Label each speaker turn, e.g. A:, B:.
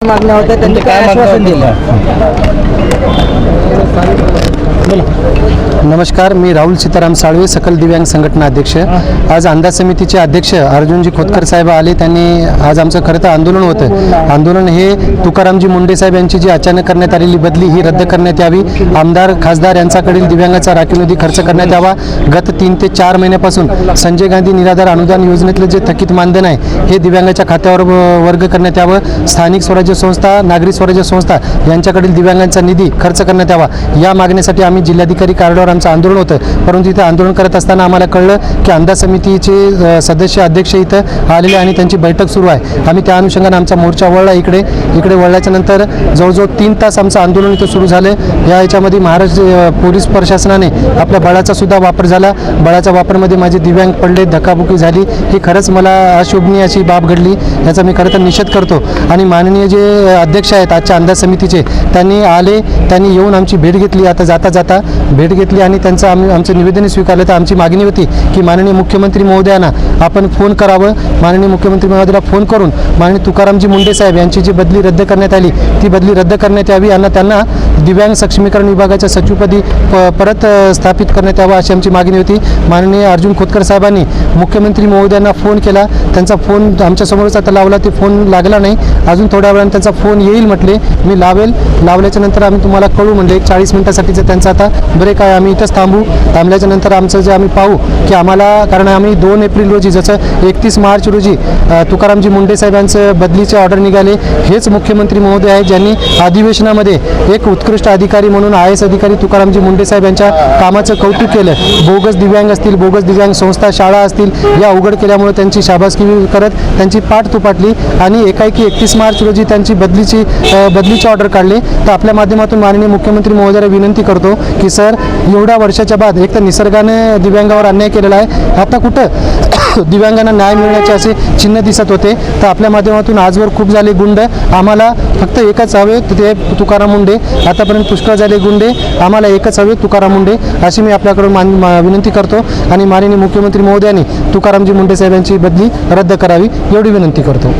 A: मागण्या होत्या त्यांनी काय आश्वासन दिलं?
B: नमस्कार, मी राहुल सीताराम साळवे, सकल दिव्यांग संघटना अध्यक्ष. आज अंदाज समितीचे अध्यक्ष अर्जुनजी खोतकर साहेब आले. त्यांनी आज आमचं खरं तर आंदोलन होतं. आंदोलन हे तुकारामजी मुंडे साहेब यांची जी अचानक करण्यात आलेली बदली ही रद्द करण्यात यावी, आमदार खासदार यांच्याकडील दिव्यांगाचा राखीव निधी खर्च करण्यात यावा. गत 3 ते 4 महिन्यापासून संजय गांधी निराधार अनुदान योजनेतलं जे थकीत मानधन आहे हे दिव्यांगाच्या खात्यावर वर्ग करण्यात यावं. स्थानिक स्वराज्य संस्था, नागरी स्वराज्य संस्था यांच्याकडील दिव्यांगांचा निधी खर्च करण्यात यावा. या मागणीसाठी आम्ही जिल्हाधिकारी कार्यालयावर आमचं आंदोलन होतं. परंतु इथं आंदोलन करत असताना आम्हाला कळलं की अंदाज समितीचे सदस्य अध्यक्ष इथं आलेले आणि त्यांची बैठक सुरू आहे. आम्ही त्या अनुषंगाने आमचा मोर्चा वळला. इकडे वळल्याच्या नंतर जवळजवळ 3 तास आमचं आंदोलन इथं सुरू झालं. याच्यामध्ये महाराष्ट्र पोलीस प्रशासनाने आपल्या बळाचा सुद्धा वापर झाला. बळाच्या वापरामध्ये माझे दिव्यांग पडले, धक्काबुक्की झाली. ही खरंच मला अशोभनीय अशी बाब घडली. याचा मी खरं तर निषेध करतो. आणि माननीय जे अध्यक्ष आहेत आजच्या अंदाज समितीचे, त्यांनी येऊन आमची भेट घेतली. आता जाता भेट घेतली आणि त्यांचं आमचं निवेदन स्वीकारलं. तर आमची मागणी होती की माननीय मुख्यमंत्री महोदयांना आपण फोन करावं. माननीय मुख्यमंत्री महोदयाला फोन करून माननीय तुकारामजी मुंडे साहेब यांची जी बदली रद्द करण्यात आली ती बदली रद्द करण्यात यावी आणि त्यांना दिव्यांग सक्षमीकरण विभागाच्या सचिवपदी परत स्थापित करण्यात यावं अशी आमची मागणी होती. माननीय अर्जुन खोतकर साहेबांनी मुख्यमंत्री महोदयांना फोन केला. त्यांचा फोन आमच्यासमोरच आता लावला. ते फोन लागला नाही. अजून थोड्या वेळाने त्यांचा फोन येईल म्हटले. मी लावल्याच्या नंतर आम्ही तुम्हाला कळू म्हणले. 40 मिनिटासाठीचं त्यांचा आता ब्रेक आहे. आम्ही इथंच थांबल्याच्या नंतर आमचं जे आम्ही पाहू की आम्हाला, कारण आम्ही 2 एप्रिल रोजी, जसं 31 मार्च रोजी तुकारामजी मुंडे साहेबांचं बदलीचे ऑर्डर निघाले. हेच मुख्यमंत्री महोदय आहेत ज्यांनी अधिवेशनामध्ये एक उत्कृष्ट अधिकारी म्हणून IAS अधिकारी तुकारामजी मुंडे साहेब यांच्या कामाचं कौतुक केलं. बोगस दिव्यांग असतील, बोगस दिव्यांग संस्था, शाळा असतील, या उघड केल्यामुळे त्यांची शाबासकी करत त्यांची पाठ तुपाटली आणि एकाएकी 31 मार्च रोजी त्यांची बदलीची ऑर्डर काढली. तर आपल्या माध्यमातून माननीय मुख्यमंत्री महोदयाला विनंती करतो की सर, एवढ्या वर्षाच्या बाद एक तर निसर्गाने दिव्यांगावर अन्याय केलेला आहे. आता कुठं दिव्यांगांना न्याय मिळण्याचे असे चिन्ह दिसत होते. तर आपल्या माध्यमातून आजवर खूप झाले गुंड. आम्हाला फक्त एकच हवे, ते तुकाराम मुंडे. आतापर्यंत पुष्कळ झाले गुंडे, आम्हाला एकच हवे, तुकाराम मुंडे, अशी मी आपल्याकडून विनंती करतो. आणि माननीय मुख्यमंत्री महोदयांनी तुकारामजी मुंडे साहेबांची बदली रद्द करावी एवढी विनंती करतो.